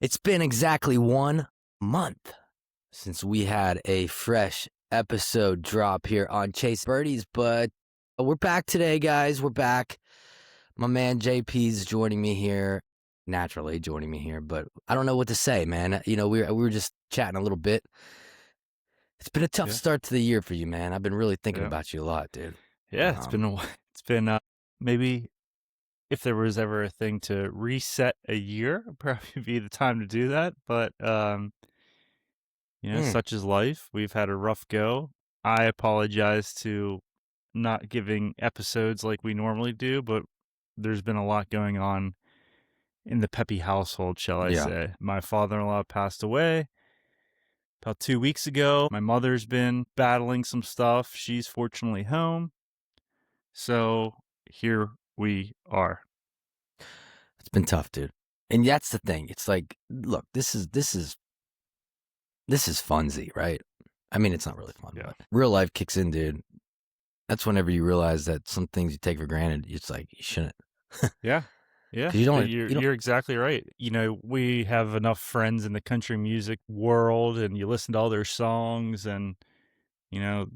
It's been exactly 1 month since we had a fresh episode drop here on Chase Birdies, but we're back today, guys. We're back. My man JP's joining me here, naturally joining me here, but I don't know what to say, man. You know, we were just chatting a little bit. It's been a tough Yeah, start to the year for you, man. I've been really thinking yeah, about you a lot, dude. yeah. It's been Um, it's been maybe if there was ever a thing to reset a year, it'd probably be the time to do that. But mm, such is life. We've had a rough go. I apologize to not giving episodes like we normally do, but there's been a lot going on in the Peppy household, shall I yeah. say. My father-in-law passed away about 2 weeks ago. My mother's been battling some stuff. She's fortunately home. So here we are. It's been tough, dude. And that's the thing. It's like, look, this is funsy, right? I mean, it's not really fun, Yeah. but real life kicks in, dude. That's whenever you realize that some things you take for granted, it's like you shouldn't, Yeah. Yeah. because you don't, You're you don't. you're exactly right. We have enough friends in the country music world and you listen to all their songs and you know,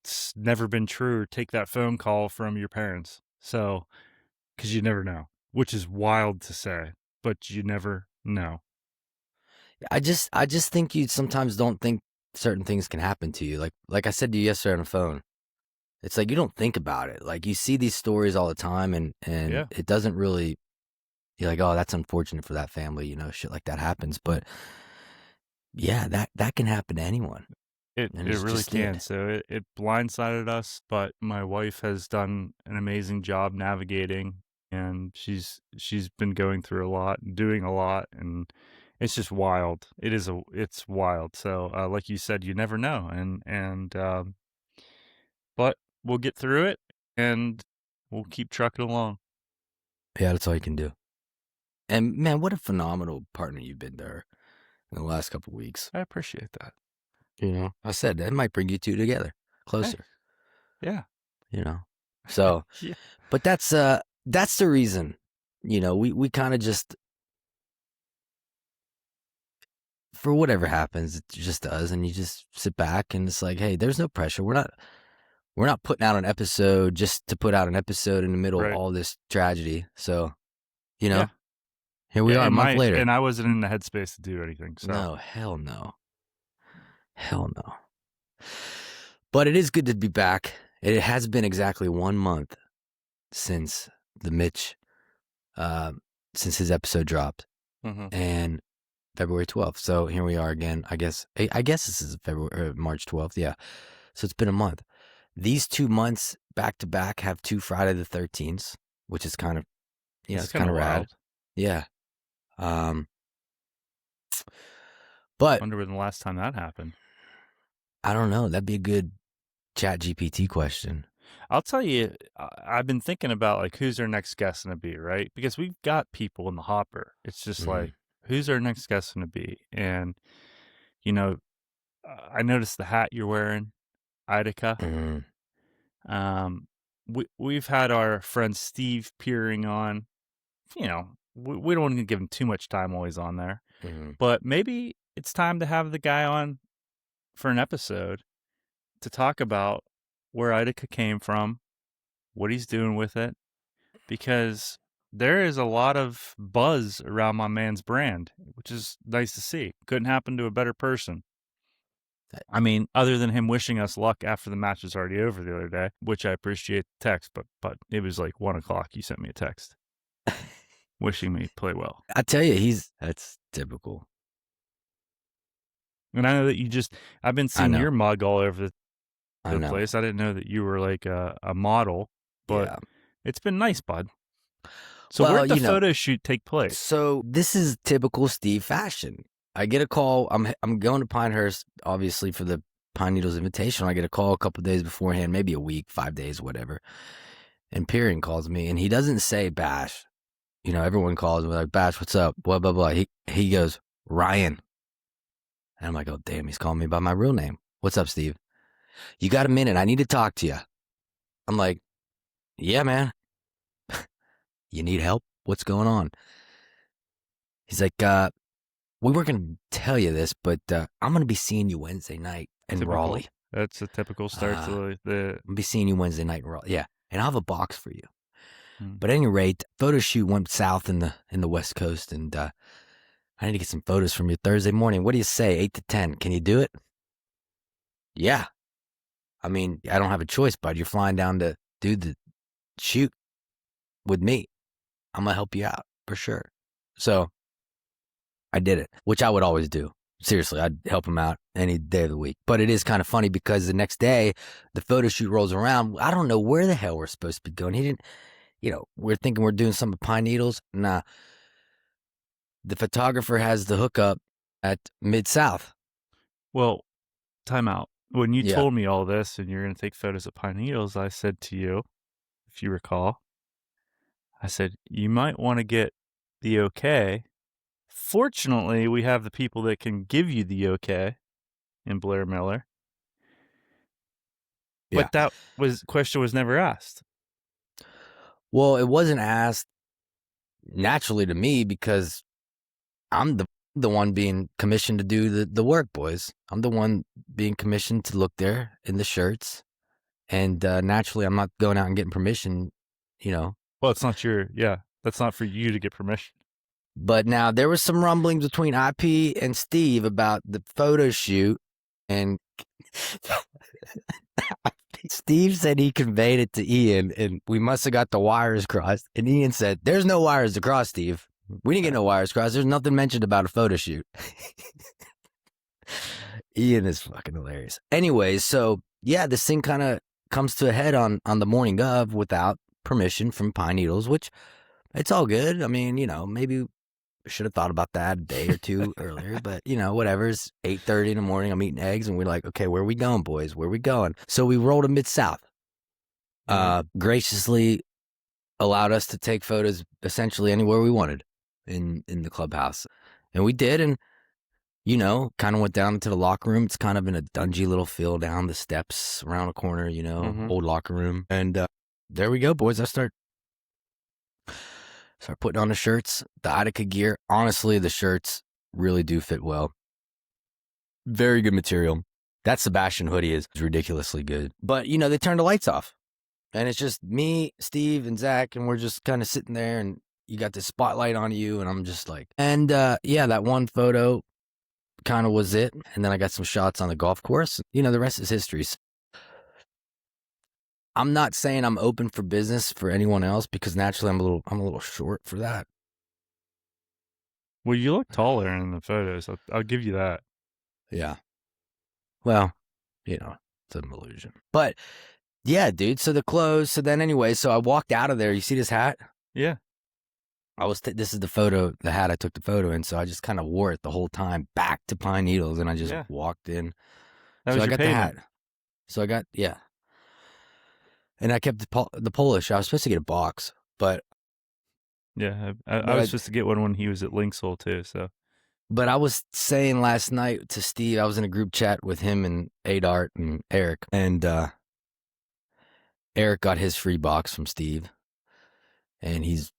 it's never been true. Take that phone call from your parents. So, cuz you never know, which is wild to say, but you never know. I just think you sometimes don't think certain things can happen to you. Like I said to you yesterday on the phone, it's like you don't think about it. Like you see these stories all the time, and Yeah. it doesn't really. You're like, oh, that's unfortunate for that family. You know, shit like that happens. But yeah, that can happen to anyone, and It it really just did. can. So it blindsided us, but my wife has done an amazing job navigating and she's been going through a lot and doing a lot and it's just wild. It's wild. So like you said, you never know and but we'll get through it and we'll keep trucking along. Yeah, that's all you can do. And man, what a phenomenal partner you've been there in the last couple of weeks. I appreciate that. You know, I said that might bring you two together Hey, closer. yeah. You know, so Yeah. but that's the reason. You know, we kind of just, for whatever happens, it just does, and you just sit back and it's like, hey, there's no pressure. We're not putting out an episode just to put out an episode in the middle of Right. all this tragedy. So you Yeah. know, here we Yeah, are a month later. and I wasn't in the headspace to do anything. So, No, hell no, hell no. But it is good to be back. It has been exactly 1 month since the Mitch, uh, since his episode dropped, mhm. and February 12th. So here we are again. I guess this is March 12th. Yeah. So it's been a month. These 2 months back to back have two Friday the 13th, which is kind of, It's it's kind kind of of rad. wild. Yeah. Um, but Wonder when the last time that happened. I don't know. That'd be a good Chat GPT question. I'll tell you, I've been thinking about like who's our next guest gonna be, right? Because we've got people in the hopper. It's just Mm-hmm. like who's our next guest gonna be? And you know, I noticed the hat you're wearing, Idika. Mm-hmm. We've had our friend Steve peering on. We don't want to give him too much time while he's on there, Mm-hmm. but maybe it's time to have the guy on for an episode to talk about where Idika came from, what he's doing with it, because there is a lot of buzz around my man's brand, which is nice to see. Couldn't happen to a better person. I mean, other than him wishing us luck after the match was already over the other day, which I appreciate the text, but it was like 1 o'clock. You sent me a text wishing me play well. I tell you, that's typical. And I know that I've been I seeing know. your mug all over I the know. place. I didn't know that you were like a model, but Yeah. it's been nice, bud. So Well, where'd the photo shoot take place? so this is typical Steve fashion. I get a call. I'm going to Pinehurst, obviously, for the Pine Needles Invitational. I get a call a couple of days beforehand, maybe a week, 5 days, whatever. And Period calls me, and he doesn't say Bash. You know, everyone calls me like, Bash, what's up? Blah blah blah. He goes, Ryan, and I'm like, oh damn, he's calling me by my real name. What's up, Steve? You got a minute? I need to talk to you. I'm like, yeah, man. You need help? What's going on? He's like, we weren't going to tell you this, but I'm going to be seeing you Wednesday night in Typical. Raleigh. That's a typical start to I'm the. going to be seeing you Wednesday night in Raleigh. Yeah, and I'll have a box for you. Hmm. But at any rate, photo shoot went south in the West Coast, and I need to get some photos from you Thursday morning. What do you say, 8 to 10? Can you do it? Yeah. I mean, I don't have a choice, bud. You're flying down to do the shoot with me. I'm going to help you out for sure. So I did it, which I would always do. Seriously, I'd help him out any day of the week. But it is kind of funny because the next day, the photo shoot rolls around. I don't know where the hell we're supposed to be going. He didn't, we're thinking we're doing some Pine Needles. Nah. The photographer has the hookup at Mid-South. Well, time out. When you Yeah. told me all this and you're going to take photos of Pine Needles, I said to you, if you recall, I said, you might want to get the okay. Fortunately, we have the people that can give you the okay in Blair Miller. Yeah. But that question was never asked. Well, it wasn't asked naturally to me because I'm the one being commissioned to do the work, boys. I'm the one being commissioned to look there in the shirts. And naturally, I'm not going out and getting permission, Well, it's not that's not for you to get permission. But now there was some rumblings between IP and Steve about the photo shoot. And Steve said he conveyed it to Ian, and we must have got the wires crossed. And Ian said, "There's no wires to cross, Steve. We didn't get no wires crossed. There's nothing mentioned about a photo shoot." Ian is fucking hilarious. Anyways, so yeah, this thing kind of comes to a head on the morning of without permission from Pine Needles, which it's all good. I mean, maybe should have thought about that a day or two earlier, but whatever. It's 8:30 in the morning. I'm eating eggs, and we're like, okay, where are we going, boys? Where are we going? So we rolled to Mid-South. Graciously allowed us to take photos essentially anywhere we wanted in the clubhouse, and we did. And kind of went down into the locker room. It's kind of in a dungy little feel down the steps around a corner, old locker room. And there we go, boys. I start putting on the shirts, the Idika gear. Honestly, the shirts really do fit well. Very good material. That Sebastian hoodie is ridiculously good. But, they turned the lights off. And it's just me, Steve, and Zach, and we're just kind of sitting there, and you got this spotlight on you, and I'm just like... And, that one photo kind of was it. And then I got some shots on the golf course. The rest is history. I'm not saying I'm open for business for anyone else because naturally I'm a little short for that. Well, you look taller in the photos. I'll give you that. Yeah. Well, it's an illusion. But yeah, dude. So the clothes. So then anyway, so I walked out of there. You see this hat? Yeah. This is the hat I took the photo in. So I just kind of wore it the whole time back to Pine Needles, and I just walked in. That was I got payment. the hat. So I got, and I kept the Polish. I was supposed to get a box, but yeah, I was supposed to get one when he was at Linksoul too. So, but I was saying last night to Steve, I was in a group chat with him and Adart and Eric, and Eric got his free box from Steve, and he's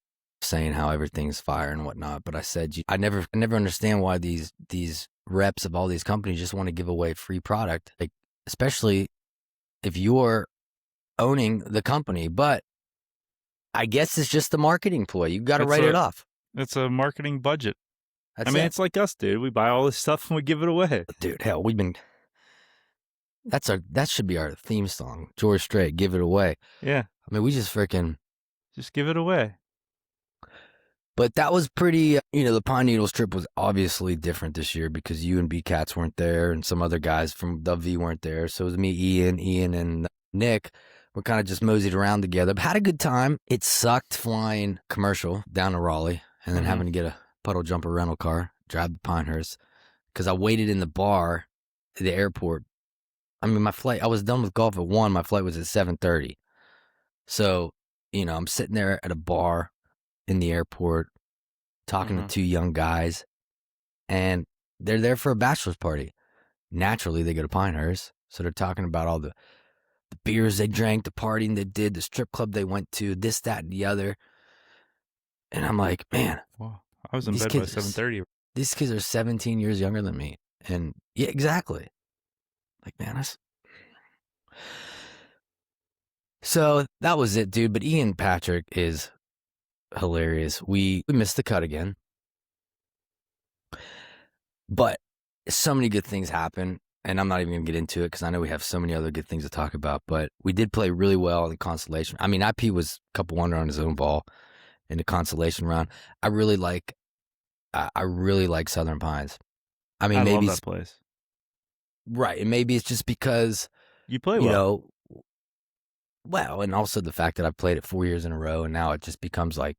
saying how everything's fire and whatnot. But I said, I never understand why these reps of all these companies just want to give away free product, like, especially if you're owning the company. But I guess it's just the marketing ploy. You got to write it off. It's a marketing budget. That's it's like us, dude. We buy all this stuff and we give it away. Dude, hell, that should be our theme song. George Strait, give it away. Yeah. I mean, we just give it away. But that was pretty, the Pine Needles trip was obviously different this year because you and B-Cats weren't there and some other guys from W weren't there. So it was me, Ian, and Nick. We're kind of just moseyed around together, but had a good time. It sucked flying commercial down to Raleigh and then having to get a puddle jumper rental car, drive to Pinehurst, because I waited in the bar at the airport. I mean, my flight, I was done with golf at 1. My flight was at 7:30. So, I'm sitting there at a bar in the airport talking to 2 young guys, and they're there for a bachelor's party. Naturally, they go to Pinehurst, so they're talking about all the beers they drank, the partying they did, the strip club they went to, this, that, and the other. And I'm like, man. Wow. I was in bed by 7:30. these kids are 17 years younger than me. And yeah, exactly. Like, man, so that was it, dude. But Ian Patrick is hilarious. We missed the cut again. But so many good things happen. And I'm not even going to get into it because I know we have so many other good things to talk about. But we did play really well in the consolation. I mean, IP was a couple under on his own ball in the consolation round. I really like Southern Pines. I mean, I maybe love that place. Right. And maybe it's just because, You play you well. know, well, and also the fact that I've played it 4 years in a row and now it just becomes like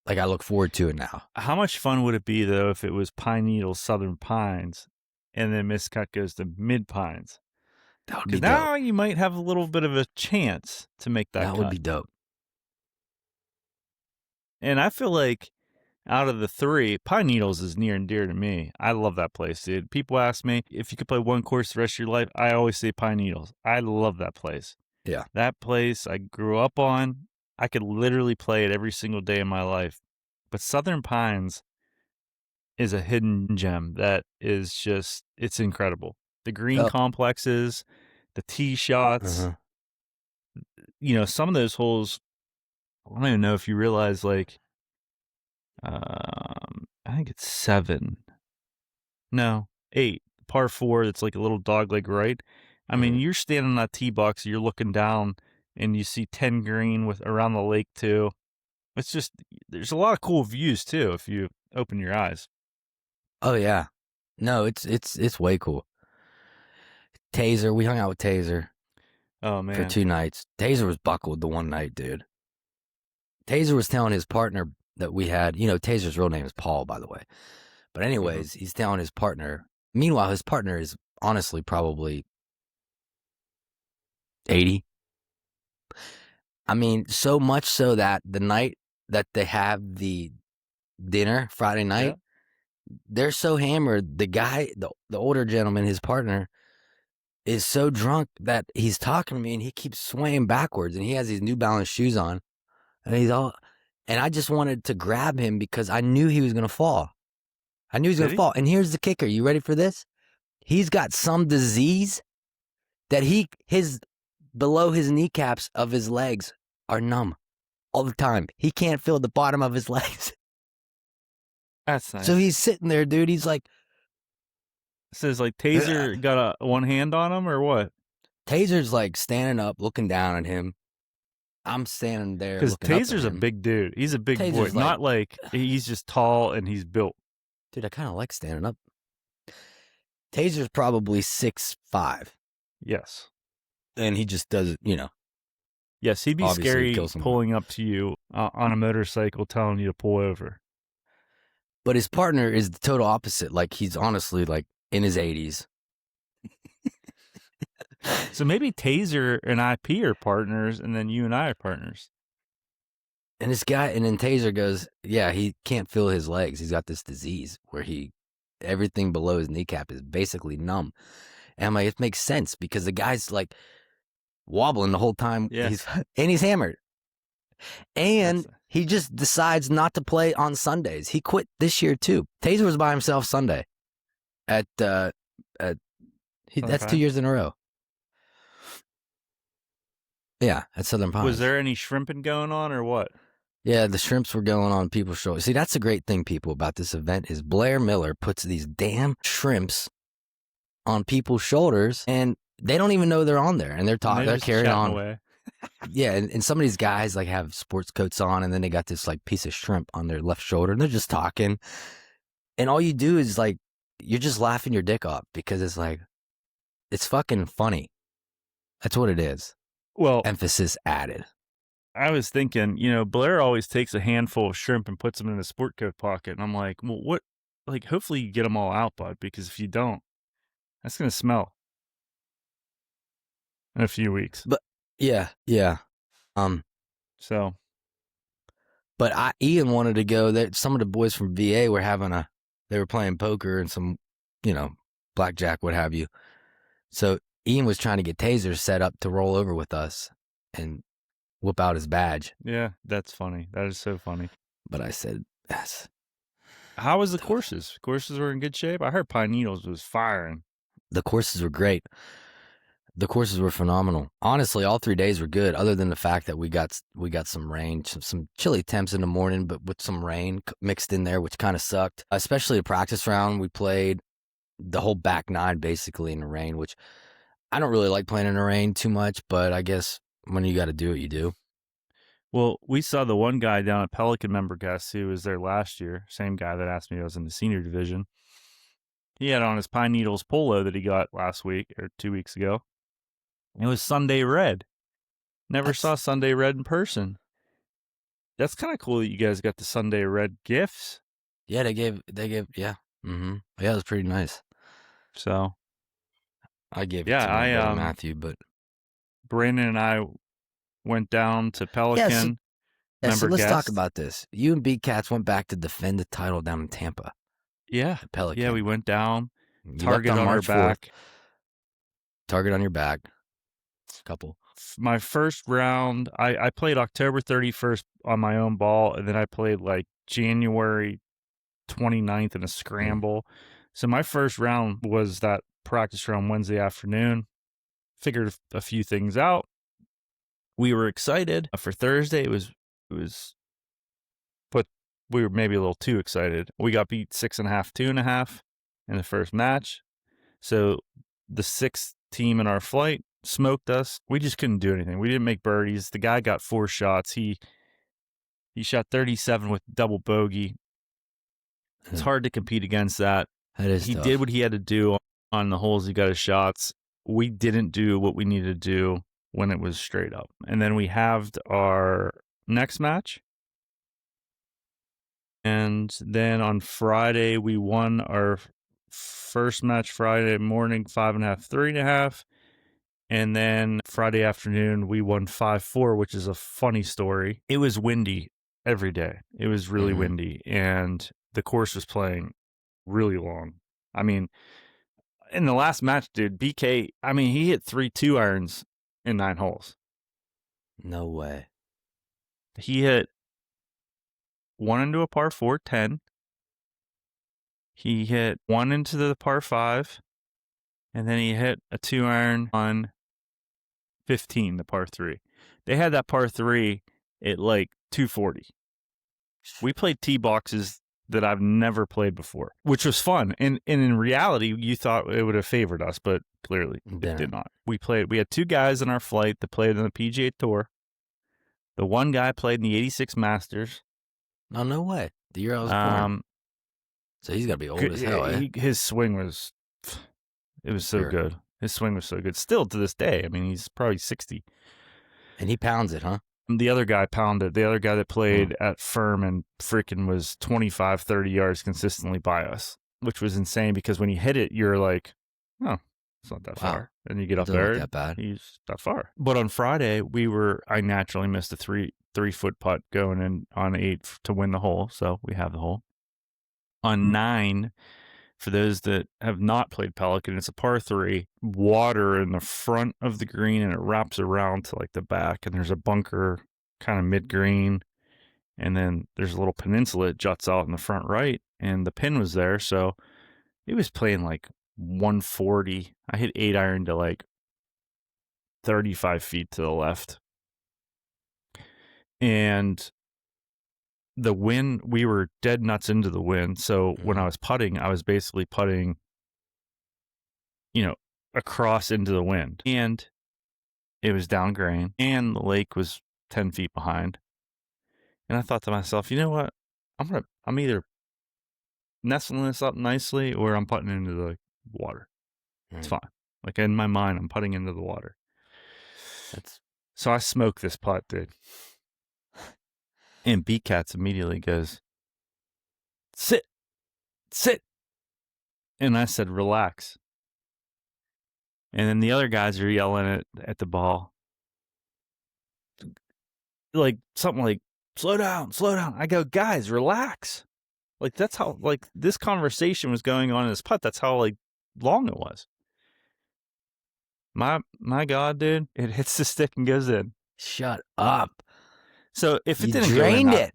I look forward to it now. How much fun would it be, though, if it was Pine Needles, Southern Pines, and then Miscut goes to Mid Pines? That would be Because dope. now you might have a little bit of a chance to make that cut. Would be dope. And I feel like out of the three, Pine Needles is near and dear to me. I love that place, dude. People ask me if you could play one course the rest of your life. I always say Pine Needles. I love that place. Yeah. That place I grew up on. I could literally play it every single day of my life. But Southern Pines is a hidden gem that is just, it's incredible. The green complexes, the tee shots, some of those holes, I don't even know if you realize, like, I think it's 8, par 4. That's like a little dogleg right. I mean, you're standing on that tee box, you're looking down, and you see 10 green with around the lake too. It's just, there's a lot of cool views too if you open your eyes. Oh yeah, no, it's way cool. Taser, we hung out with Taser. Oh man, for 2 nights. Taser was buckled the one night, dude. Taser was telling his partner that we had, Taser's real name is Paul, by the way. But anyways, he's telling his partner. Meanwhile, his partner is honestly probably 80. I mean, so much so that the night that they have the dinner, Friday night, they're so hammered. The guy, the older gentleman, his partner, is so drunk that he's talking to me and he keeps swaying backwards and he has these New Balance shoes on. And I just wanted to grab him because I knew he was going to fall. I knew he was going to fall. And here's the kicker. You ready for this? He's got some disease that below his kneecaps of his legs are numb all the time. He can't feel the bottom of his legs. That's nice. So he's sitting there, dude. He's like, says like Taser got one hand on him or what? Taser's like standing up, looking down at him. I'm standing there because Taser's a big dude. He's a big Taser's boy, not like he's just tall and he's built. Dude, I kind of like standing up. Taser's probably 6'5". Yes, and he just does it, Yes, he'd be scary pulling up to you on a motorcycle, telling you to pull over. But his partner is the total opposite. Like he's honestly like in his 80s. So maybe Taser and IP are partners, and then you and I are partners. And this guy, and then Taser goes, yeah, he can't feel his legs. He's got this disease where everything below his kneecap is basically numb. And I'm like, it makes sense because the guy's like wobbling the whole time. Yeah. He's hammered. And he just decides not to play on Sundays. He quit this year too. Taser was by himself Sunday that's 2 years in a row. Yeah, at Southern Pines. Was there any shrimping going on or what? Yeah, the shrimps were going on people's shoulders. See, that's the great thing, people, about this event is Blair Miller puts these damn shrimps on people's shoulders, and they don't even know they're on there, and they're carrying on. Away. Yeah, and some of these guys like have sports coats on, and then they got this like piece of shrimp on their left shoulder, and they're just talking, and all you do is like you're just laughing your dick off because it's like it's fucking funny. That's what it is. Well, emphasis added. I was thinking, Blair always takes a handful of shrimp and puts them in a sport coat pocket. And I'm like, well, what? Like, hopefully you get them all out, bud, because if you don't, that's going to smell in a few weeks. But yeah. So. But Ian wanted to go. That some of the boys from VA were they were playing poker and some, blackjack, what have you. So Ian was trying to get Taser set up to roll over with us and whip out his badge. Yeah, that's funny. That is so funny. But I said, yes. How was the courses? Courses were in good shape. I heard Pine Needles was firing. The courses were great. The courses were phenomenal. Honestly, all 3 days were good, other than the fact that we got some rain, some chilly temps in the morning, but with some rain mixed in there, which kind of sucked. Especially the practice round, we played the whole back nine basically in the rain, which I don't really like playing in the rain too much, but I guess when you got to do it, you do. Well, we saw the one guy down at Pelican Member Guest who was there last year, same guy that asked me if I was in the senior division. He had on his Pine Needles polo that he got last week or 2 weeks ago. It was Sunday Red. Never saw Sunday Red in person. That's kind of cool that you guys got the Sunday Red gifts. Yeah, they gave, yeah. Mm-hmm. Yeah, it was pretty nice. So I gave it to my brother Matthew, but Brandon and I went down to Pelican. So let's talk about this. You and B Cats went back to defend the title down in Tampa. Yeah. Pelican. Yeah, we went down. Target on our back. Target on your back. Couple. My first round, I played October 31st on my own ball, and then I played like January 29th in a scramble. So my first round was that practice round Wednesday afternoon. Figured a few things out. We were excited for Thursday. It was, but we were maybe a little too excited. We got beat 6.5, 2.5 in the first match. So the sixth team in our flight smoked us. We just couldn't do anything. We didn't make birdies. The guy got 4 shots. He shot 37 with double bogey. It's hard to compete against that. He tough. Did what he had to do on the holes. He got his shots. We didn't do what we needed to do when it was straight up. And then we halved our next match. And then on Friday, we won our first match Friday morning, 5.5, 3.5. And then Friday afternoon, we won 5-4, which is a funny story. It was windy every day. It was really windy. And the course was playing really long. I mean, in the last match, dude, BK, I mean, he hit 3 2-irons in 9 holes. No way. He hit one into a par 4, 10. He hit one into the par 5. And then he hit a 2-iron on 15, the par 3. They had that par 3 at like 240. We played tee boxes that I've never played before, which was fun. And in reality, you thought it would have favored us, but clearly it did not. We had 2 guys in our flight that played on the PGA Tour. The one guy played in the 86 Masters. Oh, no way. The year I was born. So he's got to be old as hell, eh? His swing was, it was so good. His swing was so good. Still to this day. I mean, he's probably 60. And he pounds it, huh? The other guy pounded. The other guy that played at Furman freaking was 25, 30 yards consistently by us, which was insane because when you hit it, you're like, oh, it's not that far. And you get up there, that bad. He's that far. But on Friday, I naturally missed a 3-foot putt going in on 8 to win the hole. So we have the hole. On 9, for those that have not played Pelican, it's a par 3, water in the front of the green, and it wraps around to like the back, and there's a bunker kind of mid-green, and then there's a little peninsula that juts out in the front right, and the pin was there, so it was playing like 140. I hit 8-iron to like 35 feet to the left. And the wind, we were dead nuts into the wind. So when I was putting, I was basically putting, across into the wind. And it was down grain, and the lake was 10 feet behind. And I thought to myself, you know what? I'm either nestling this up nicely or I'm putting into the water. It's fine. Like in my mind, I'm putting into the water. So I smoked this putt, dude. And B-Cats immediately goes, sit. And I said, relax. And then the other guys are yelling at the ball. Like, something like, slow down. I go, guys, relax. Like, that's how, like, this conversation was going on in this putt. That's how, like, long it was. My God, dude, it hits the stick and goes in. Shut up. So if it you didn't drained go in, it.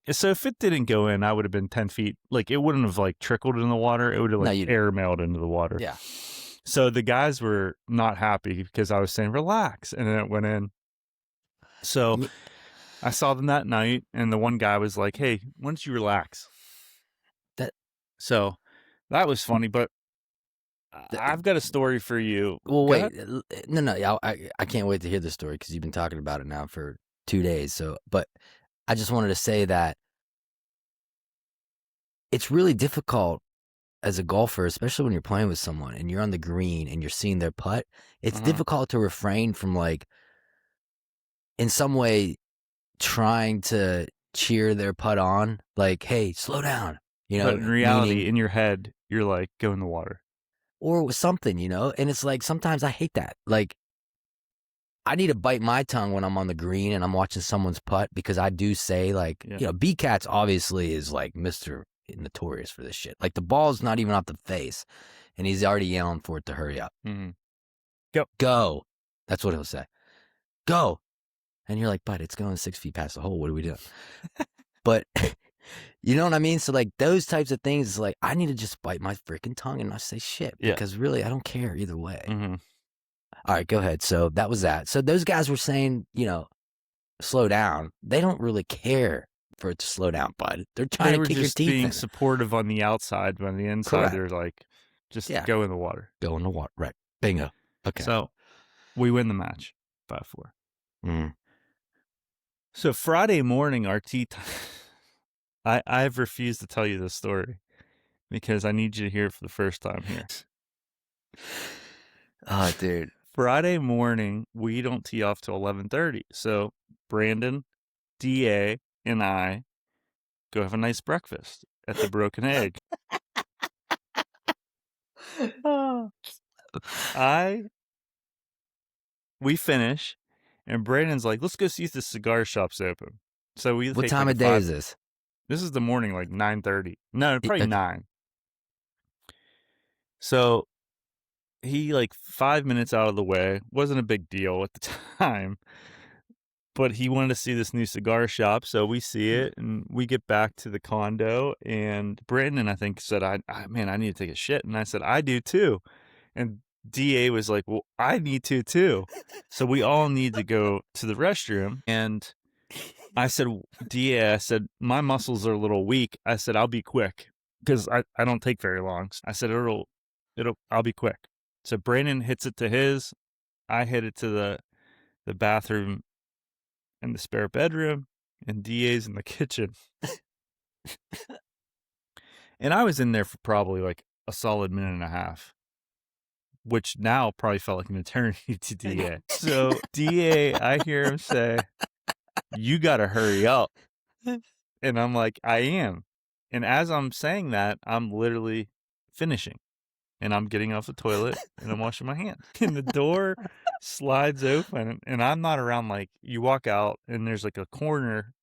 So if it didn't go in, I would have been 10 feet. Like, it wouldn't have, like, trickled in the water. It would have, like, airmailed into the water. Yeah. So the guys were not happy because I was saying, relax. And then it went in. So I saw them that night, and the one guy was like, hey, why don't you relax? So that was funny, but I've got a story for you. Well, wait. No. I can't wait to hear the story because you've been talking about it now for 2 days. So, but I just wanted to say that it's really difficult as a golfer, especially when you're playing with someone and you're on the green and you're seeing their putt. It's difficult to refrain from, like, in some way trying to cheer their putt on, like, hey, slow down, you know. But in reality, in your head, you're like, go in the water. Or something, you know? And it's like, sometimes I hate that. Like, I need to bite my tongue when I'm on the green and I'm watching someone's putt, because I do say, like, you know, B-Cats obviously is like Mr. Notorious for this shit. Like, the ball's not even off the face and he's already yelling for it to hurry up. Go. That's what he'll say. Go. And you're like, but it's going 6 feet past the hole. What are we doing? But you know what I mean? So, like, those types of things, it's like, I need to just bite my freaking tongue and not say shit, because really, I don't care either way. All right, go ahead. So that was that. So those guys were saying, you know, slow down. They don't really care for it to slow down, bud. They're trying to kick your teeth in. They were just being supportive on the outside, but on the inside, they're like, just go in the water. Go in the water. Right. Bingo. Okay. So we win the match 5-4. So Friday morning, our tee time, I've refused to tell you this story because I need you to hear it for the first time here. Oh, dude. Friday morning, we don't tee off till 11:30. So Brandon, DA, and I go have a nice breakfast at the Broken Egg. We finish, and Brandon's like, let's go see if the cigar shop's open. So we What time of day is this? This is the morning, like 9:30. No, probably 9. So he, like, 5 minutes out of the way, wasn't a big deal at the time, but he wanted to see this new cigar shop. So we see it, and we get back to the condo, and Brandon, I think, said, man, I need to take a shit. And I said, I do too. And DA was like, well, I need to too. So we all need to go to the restroom. And I said, DA, I said, my muscles are a little weak. I said, I'll be quick, because I don't take very long. I said, I'll be quick. So Brandon hits it to his, I hit it to the bathroom and the spare bedroom, and DA's in the kitchen. And I was in there for probably like a solid minute and a half, which now probably felt like an eternity to DA. So DA, I hear him say, you got to hurry up. And I'm like, I am. And as I'm saying that, I'm literally finishing. And I'm getting off the toilet and I'm washing my hands. And the door slides open, and I'm not around, like, you walk out and there's like a corner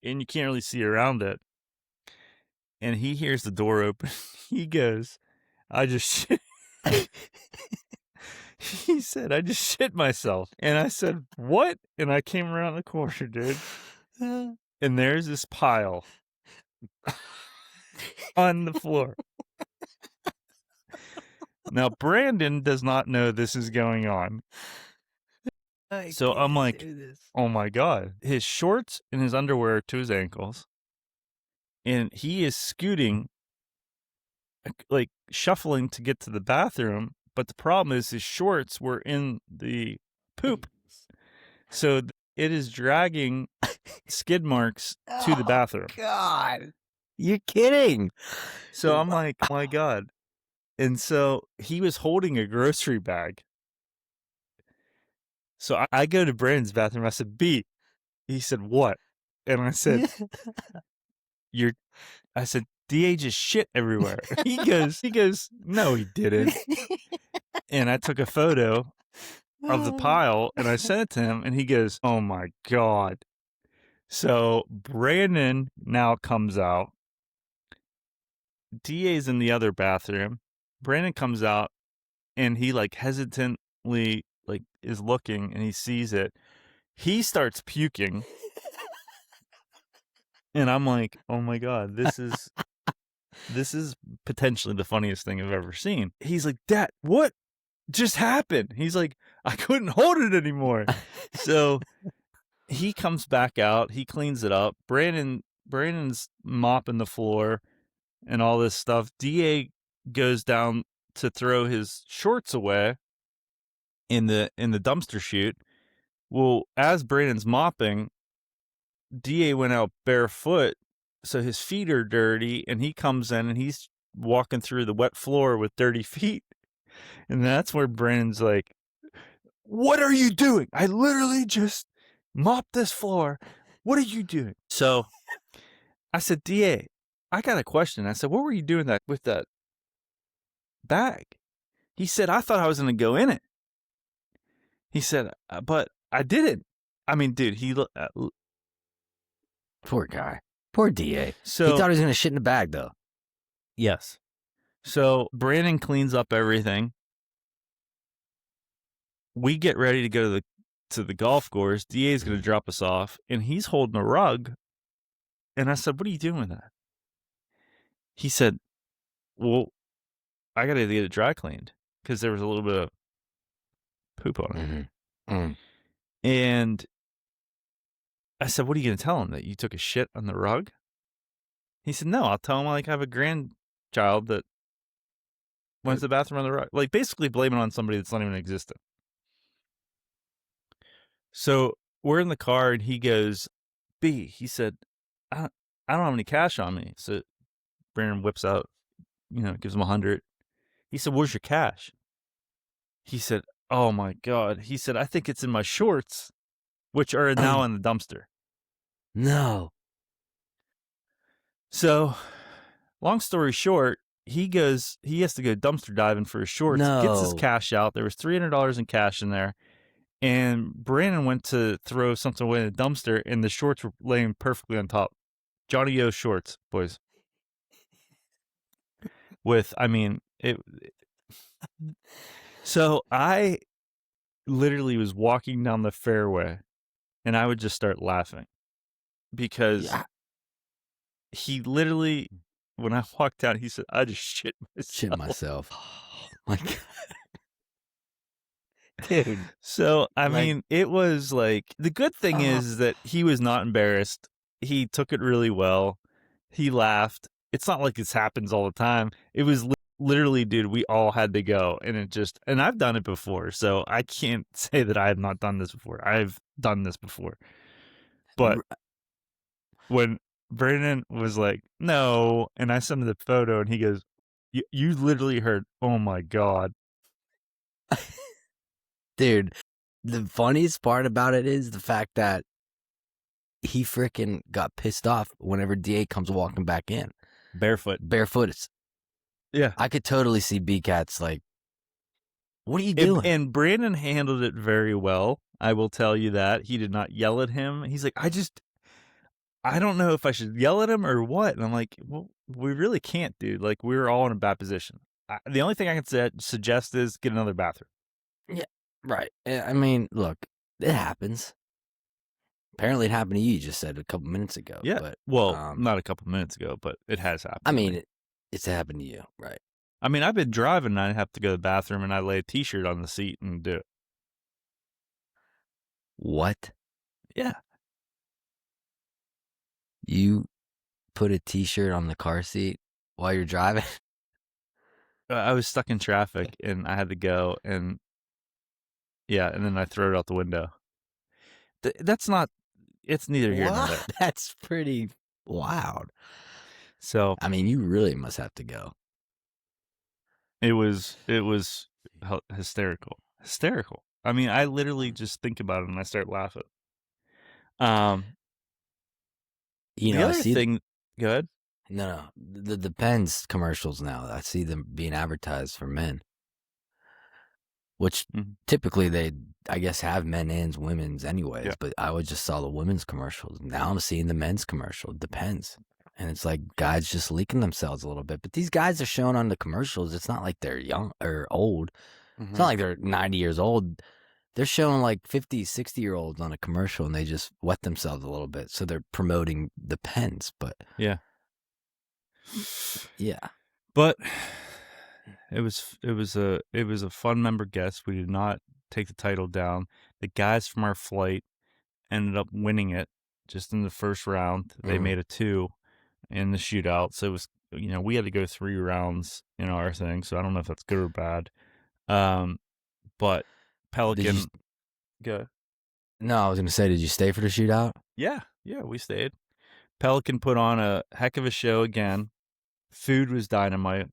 and you can't really see around it. And he hears the door open. He goes, he said, I just shit myself. And I said, what? And I came around the corner, dude. And there's this pile on the floor. Now, Brandon does not know this is going on. So I'm like, oh my God. His shorts and his underwear are to his ankles. And he is scooting, like shuffling to get to the bathroom. But the problem is his shorts were in the poop. So it is dragging skid marks to the bathroom. God. You're kidding. So I'm like, oh my God. And so he was holding a grocery bag. So I go to Brandon's bathroom. I said, B. He said, what? And I said, I said, DA just shit everywhere. He goes, no, he didn't. And I took a photo of the pile and I sent it to him, and he goes, oh my God. So Brandon now comes out. DA's in the other bathroom. Brandon comes out, and he, like, hesitantly, like, is looking, and he sees it. He starts puking. And I'm like, oh my God, this is potentially the funniest thing I've ever seen. He's like, Dad, what just happened? He's like, I couldn't hold it anymore. So he comes back out, he cleans it up. Brandon's mopping the floor and all this stuff. DA goes down to throw his shorts away in the dumpster chute. Well, as Brandon's mopping, DA went out barefoot, so his feet are dirty, and he comes in and he's walking through the wet floor with dirty feet. And that's where Brandon's like, what are you doing? I literally just mopped this floor. What are you doing? So I said, DA, I got a question. I said, what were you doing with that bag? He said, I thought I was going to go in it. He said, but I didn't. I mean, dude, Poor guy. Poor DA. So he thought he was going to shit in the bag, though. Yes. So Brandon cleans up everything. We get ready to go to the golf course. DA's going to drop us off, and he's holding a rug. And I said, what are you doing with that? He said, well, I got to get it dry cleaned because there was a little bit of poop on it. Mm-hmm. Mm. And I said, what are you going to tell him, that you took a shit on the rug? He said, no, I'll tell him I have a grandchild that went to the bathroom on the rug. Like, basically blaming on somebody that's not even existent. So we're in the car, and he goes, B, he said, I don't have any cash on me. So Brandon whips out, gives him 100. He said, where's your cash? He said, oh my God. He said, I think it's in my shorts, which are now in the dumpster. No. So long story short, he has to go dumpster diving for his shorts, gets his cash out. There was $300 in cash in there. And Brandon went to throw something away in the dumpster, and the shorts were laying perfectly on top. Johnny O shorts, boys. So I literally was walking down the fairway, and I would just start laughing because he literally, when I walked out, he said, I just shit myself. Oh my God. Dude. So, I mean, it was like, the good thing is that he was not embarrassed. He took it really well. He laughed. It's not like this happens all the time. It was literally, dude, we all had to go. And I've done it before. So I can't say that I have not done this before. I've done this before. But when Brandon was like, no, and I sent him the photo, and he goes, you literally heard, oh my God. Dude, the funniest part about it is the fact that he freaking got pissed off whenever DA comes walking back in. Barefoot. Yeah. I could totally see B-Cat's like, what are you doing? And Brandon handled it very well. I will tell you that. He did not yell at him. He's like, I don't know if I should yell at him or what. And I'm like, well, we really can't, dude. Like, we were all in a bad position. The only thing I can suggest is get another bathroom. Yeah. Right. I mean, look, it happens. Apparently it happened to you just said a couple minutes ago. Yeah. But, well, not a couple minutes ago, but it has happened. I mean, it's happened to you. Right. I mean, I've been driving and I have to go to the bathroom, and I lay a t-shirt on the seat and do it. What? Yeah. You put a t-shirt on the car seat while you're driving? I was stuck in traffic and I had to go, and and then I throw it out the window. That's not, it's neither here nor there. That's pretty wild. So, I mean, you really must have to go. It was hysterical. I mean, I literally just think about it and I start laughing. I thing, go ahead. No, the Depends commercials now, I see them being advertised for men, which typically they, I guess, have men and women's anyways. Yeah. But I just saw the women's commercials. Now I'm seeing the men's commercial. Depends. And it's like guys just leaking themselves a little bit. But these guys are shown on the commercials. It's not like they're young or old. Mm-hmm. It's not like they're 90 years old. they're showing like 50, 60-year-olds on a commercial, and they just wet themselves a little bit. So they're promoting the Pens, but Yeah. But it was a fun member guest. We did not take the title down. The guys from our flight ended up winning it just in the first round. They made a 2 in the shootout. So it was, we had to go 3 rounds in our thing. So I don't know if that's good or bad. But Pelican. Go. No, I was going to say, did you stay for the shootout? Yeah, we stayed. Pelican put on a heck of a show again. Food was dynamite.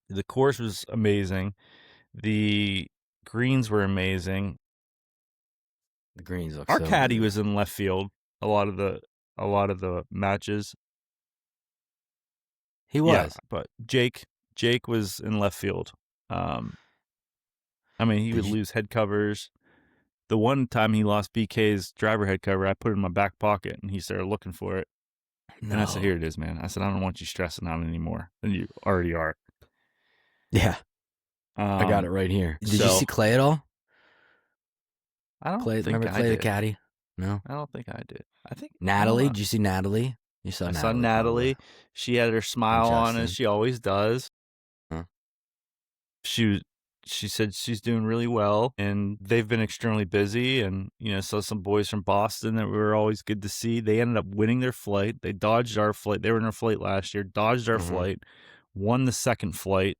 The course was amazing. The greens were amazing. The greens look Our so caddy good. was in left field a lot of the matches. He was. Yeah, but Jake was in left field. I mean, he would lose head covers. The one time he lost BK's driver head cover, I put it in my back pocket, and he started looking for it. No. And I said, "Here it is, man." I said, "I don't want you stressing out anymore than you already are." Yeah. I got it right here. Did you see Clay at all? I don't think remember Clay the caddy? No? I don't think I did. I think Natalie. Did you see Natalie? You saw Natalie. I saw Natalie. Probably. She had her smile on, as she always does. Huh? She said she's doing really well, and they've been extremely busy. And saw some boys from Boston that were always good to see. They ended up winning their flight. They dodged our flight. They were in our flight last year. Dodged our flight, won the second flight,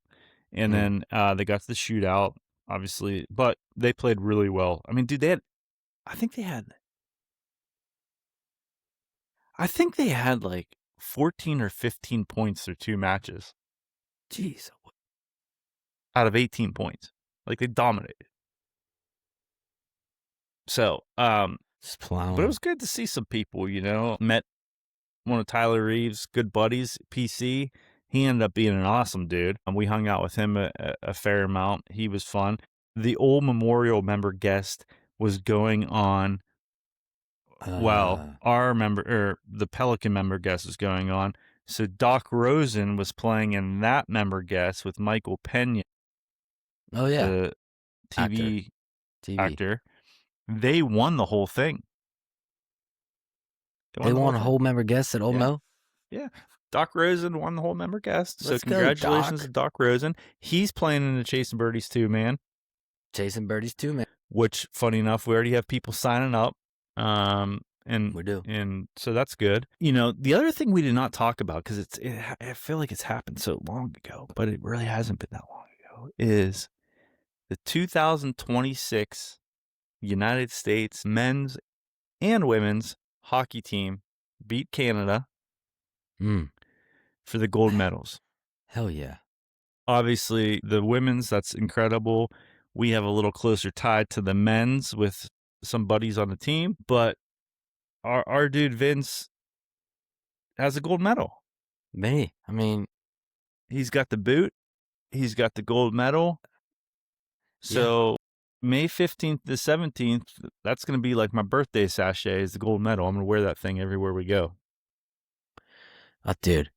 and then they got to the shootout. Obviously, but they played really well. I mean, dude, I think they had like 14 or 15 points through 2 matches. Jeez. Out of 18 points. Like, they dominated. So, but it was good to see some people, Met one of Tyler Reeves' good buddies, PC. He ended up being an awesome dude. We hung out with him a fair amount. He was fun. The old Memorial member guest was going on the Pelican member guest was going on. So Doc Rosen was playing in that member guest with Michael Pena. Oh, yeah. The TV actor. They won the whole thing. They won a whole member guest at Old Mo? Yeah. Doc Rosen won the whole member guest. So congratulations to Doc Rosen. He's playing in the Chasing Birdies 2, man. Chasing Birdies 2, man. Which, funny enough, we already have people signing up. And we do. And so that's good. The other thing we did not talk about, because I feel like it's happened so long ago, but it really hasn't been that long ago, is the 2026 United States men's and women's hockey team beat Canada for the gold medals. Hell yeah. Obviously, the women's, that's incredible. We have a little closer tie to the men's with some buddies on the team, but our dude Vince has a gold medal. I mean, he's got the boot. He's got the gold medal. So May 15th to 17th, that's going to be like my birthday sachet is the gold medal. I'm going to wear that thing everywhere we go. Oh, dude.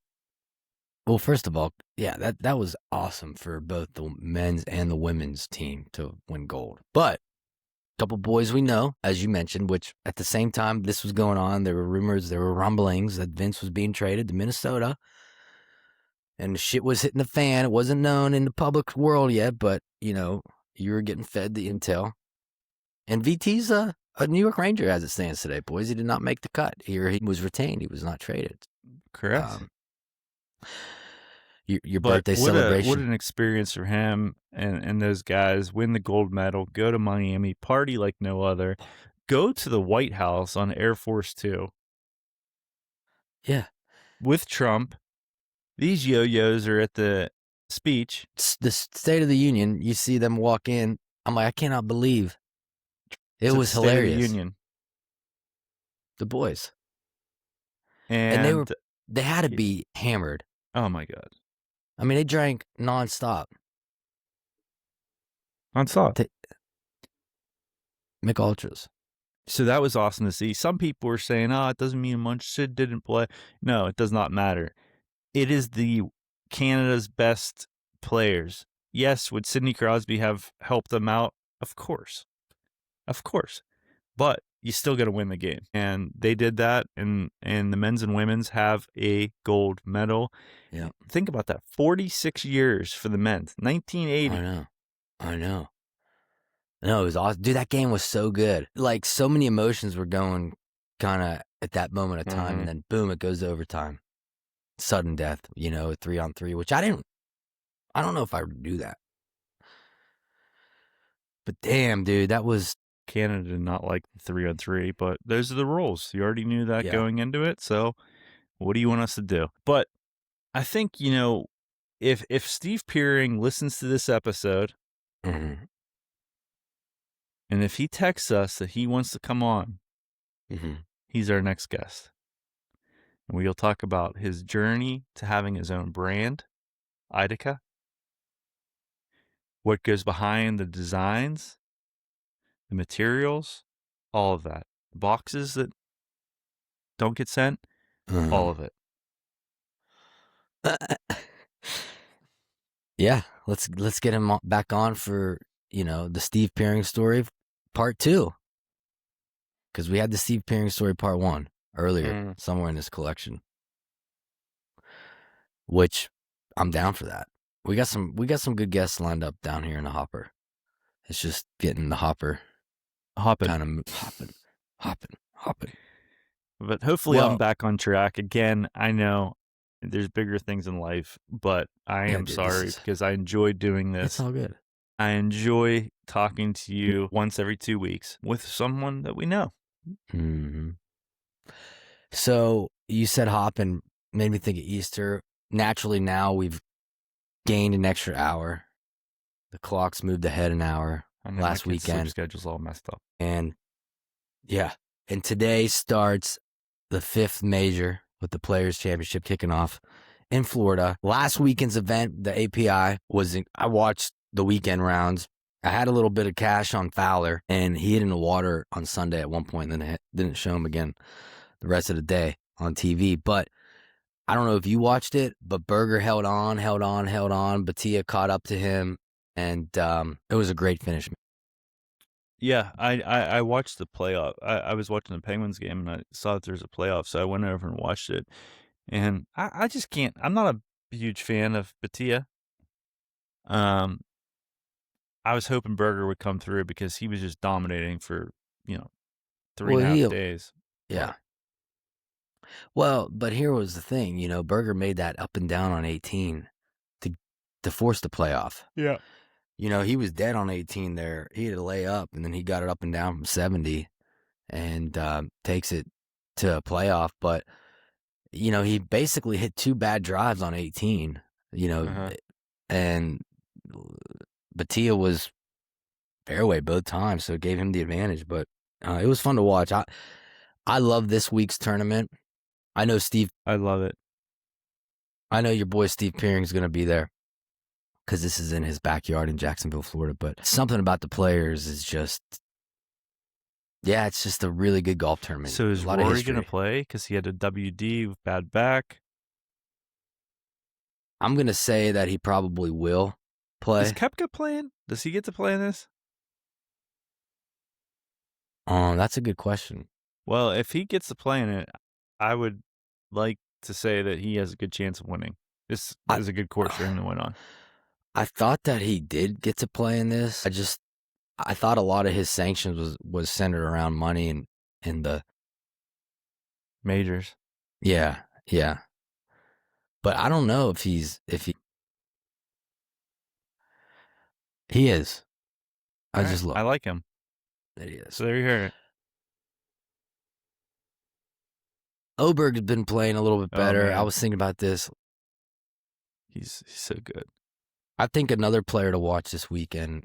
Well, first of all, yeah, that was awesome for both the men's and the women's team to win gold. But a couple boys we know, as you mentioned, which at the same time this was going on, there were rumors, there were rumblings that Vince was being traded to Minnesota. And the shit was hitting the fan. It wasn't known in the public world yet, but, you were getting fed the intel. And VT's a New York Ranger as it stands today, boys. He did not make the cut. He was retained. He was not traded. Correct. Your birthday celebration. What an experience for him and those guys. Win the gold medal. Go to Miami. Party like no other. Go to the White House on Air Force 2. Yeah. With Trump. These yo-yos are at the speech. The State of the Union, you see them walk in. I'm like, I cannot believe. It was hilarious. State of the Union. The boys. And they had to be hammered. Oh, my God. I mean, they drank nonstop. Nonstop. McUltras. So that was awesome to see. Some people were saying, it doesn't mean much. Sid didn't play. No, it does not matter. It is the Canada's best players. Yes, would Sidney Crosby have helped them out? Of course. Of course. But you still got to win the game. And they did that, and the men's and women's have a gold medal. Yeah. Think about that. 46 years for the men's. 1980. I know. No, it was awesome. Dude, that game was so good. Like, so many emotions were going kind of at that moment of time, and then boom, it goes to overtime. Sudden death, 3-on-3, which I don't know if I would do that. But damn, dude, that was... Canada did not like the 3-on-3, but those are the rules. You already knew that going into it, so what do you want us to do? But I think, if Steve Peering listens to this episode, mm-hmm. and if he texts us that he wants to come on, mm-hmm. he's our next guest. And we'll talk about his journey to having his own brand, IDECA, what goes behind the designs, the materials, all of that. Boxes that don't get sent, all of it. Yeah, let's get him back on for, the Steve Peering story part 2. Because we had the Steve Peering story part 1 earlier, somewhere in this collection. Which I'm down for that. We got some good guests lined up down here in the hopper. It's just getting the hopper hopping. But hopefully I'm back on track again. I know there's bigger things in life, but I am sorry because I enjoy doing this. It's all good. I enjoy talking to you once every 2 weeks with someone that we know. Mm-hmm. So you said hopping, made me think of Easter. Naturally, now we've gained an extra hour. The clock's moved ahead an hour. Last weekend. Sleep schedule's all messed up. And today starts the 5th major with the Players Championship kicking off in Florida. Last weekend's event, the API, I watched the weekend rounds. I had a little bit of cash on Fowler, and he hit in the water on Sunday at one point, and then it didn't show him again the rest of the day on TV. But I don't know if you watched it, but Berger held on. Batia caught up to him, and it was a great finish. Yeah, I watched the playoff. I was watching the Penguins game, and I saw that there's a playoff, so I went over and watched it. And I just can't. I'm not a huge fan of Batia. I was hoping Berger would come through because he was just dominating for 3.5 days. Yeah. Well, but here was the thing, Berger made that up and down on 18 to force the playoff. Yeah. He was dead on 18 there. He had to lay up, and then he got it up and down from 70 and takes it to a playoff. But, he basically hit 2 bad drives on 18, and Batia was fairway both times, so it gave him the advantage. But it was fun to watch. I love this week's tournament. I know Steve. I love it. I know your boy Steve Peering is going to be there because this is in his backyard in Jacksonville, Florida. But something about the players is just, it's just a really good golf tournament. So is Rory going to play because he had a WD with bad back? I'm going to say that he probably will play. Is Koepka playing? Does he get to play in this? That's a good question. Well, if he gets to play in it, I would like to say that he has a good chance of winning. This is a good course for him to win on. I thought that he did get to play in this. I thought a lot of his sanctions was centered around money and the majors. Yeah. But I don't know if he is. I like him. That he is. So there you hear it. Oberg's been playing a little bit better. I was thinking about this. He's so good. I think another player to watch this weekend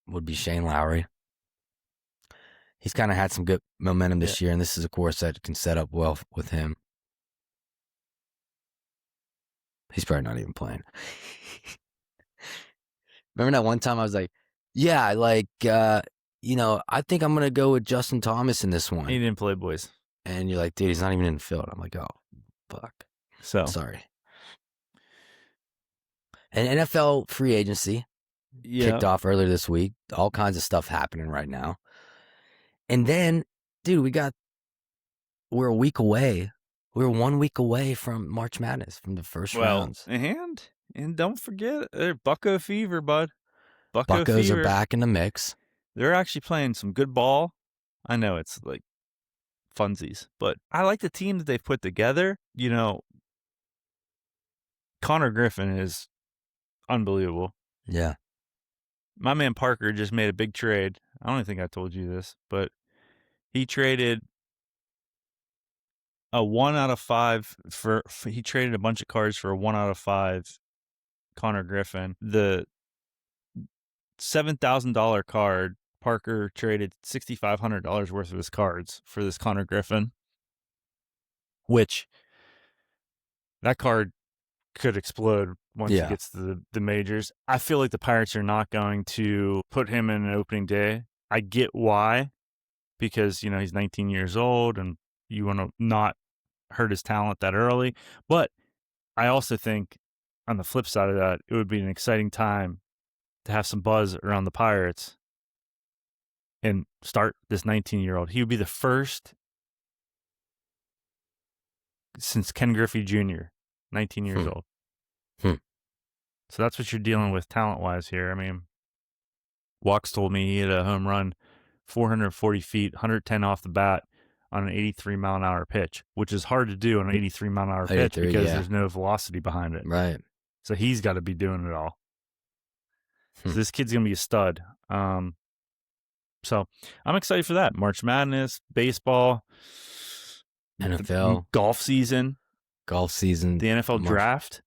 would be Shane Lowry. He's kind of had some good momentum this year, and this is a course that can set up well with him. He's probably not even playing. Remember that one time I was like, I think I'm going to go with Justin Thomas in this one. He didn't play, boys. And you're like, dude, he's not even in the field. I'm like, oh, fuck. So sorry. And NFL free agency kicked off earlier this week. All kinds of stuff happening right now. And then, dude, we're a week away. We're 1 week away from March Madness, from the first rounds. And don't forget, Bucko Fever, bud. Bucko Buccos Fever. are back in the mix. They're actually playing some good ball. I know it's like funsies, but I like the team that they've put together. You know, Connor Griffin is unbelievable. Yeah. My man Parker just made a big trade. I don't think I told you this, but he traded a 1 out of 5 he traded a bunch of cards for a 1 out of 5 Connor Griffin. The $7,000 card, Parker traded $6,500 worth of his cards for this Connor Griffin, which that card could explode once he gets to the majors. I feel like the Pirates are not going to put him in an opening day. I get why, because, you know, he's 19 years old and you want to not hurt his talent that early. But I also think on the flip side of that, it would be an exciting time to have some buzz around the Pirates and start this 19-year-old. He would be the first since Ken Griffey Jr., 19 years old. So that's what you're dealing with talent-wise here. I mean, Walks told me he hit a home run 440 feet, 110 off the bat on an 83-mile-an-hour pitch, which is hard to do on an 83-mile-an-hour pitch because there's no velocity behind it. Right. So he's got to be doing it all. So this kid's going to be a stud. So I'm excited for that. March Madness, baseball, NFL, golf season, the NFL draft.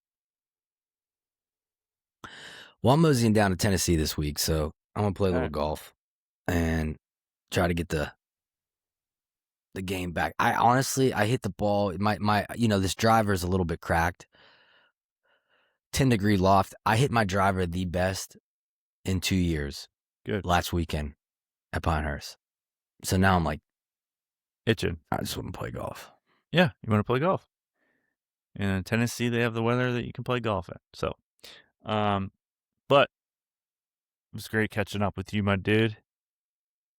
Well, I'm moseying down to Tennessee this week, so I'm going to play a little golf and try to get the game back. I hit the ball. My this driver is a little bit cracked. 10-degree loft. I hit my driver the best in 2 years. Good. Last weekend at Pinehurst. So now I'm like itching. I just want to play golf. Yeah, you want to play golf. And in Tennessee, they have the weather that you can play golf at. So, but it was great catching up with you, my dude.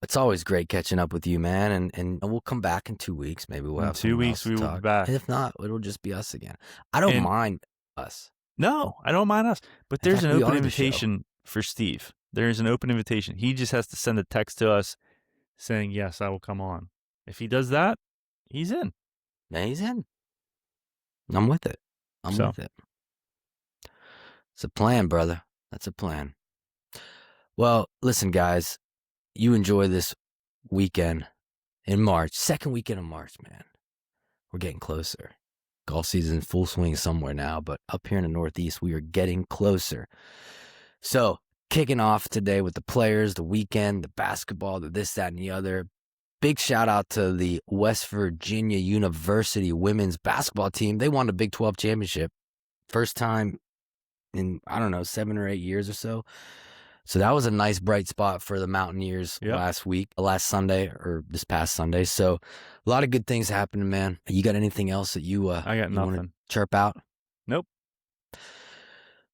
It's always great catching up with you, man. And we'll come back in 2 weeks. Maybe we'll have 2 weeks. We will be back. And if not, it'll just be us again. I don't mind us. No, I don't mind us. But there's an open invitation for Steve. There's an open invitation. He just has to send a text to us saying, yes, I will come on. If he does that, he's in. Yeah, he's in. I'm with it. I'm with it. It's a plan, brother. That's a plan. Well, listen, guys. You enjoy this weekend in March. Second weekend of March, man. We're getting closer. Golf season full swing somewhere now, but up here in the Northeast, we are getting closer. So, kicking off today with the players, the weekend, the basketball, the this, that, and the other. Big shout out to the West Virginia University women's basketball team. They won the Big 12 championship. First time in, 7 or 8 years or so. So that was a nice bright spot for the Mountaineers last Sunday or this past Sunday. So a lot of good things happening, man. You got anything else that you I got nothing. Want to chirp out? Nope.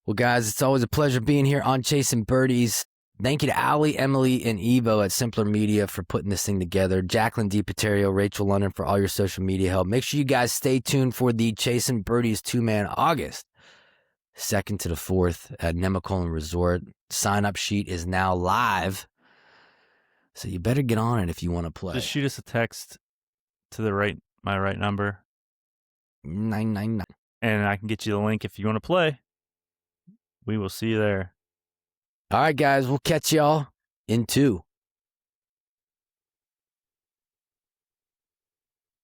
Well, guys, it's always a pleasure being here on Chasing Birdies. Thank you to Allie, Emily, and Evo at Simpler Media for putting this thing together. Jacqueline DiPaterio, Rachel London for all your social media help. Make sure you guys stay tuned for the Chasing Birdies 2-man August 2nd to the 4th at Nemacolin Resort. Sign-up sheet is now live, so you better get on it if you want to play. Just shoot us a text to my right number. 999. And I can get you the link if you want to play. We will see you there. All right, guys, we'll catch y'all in 2.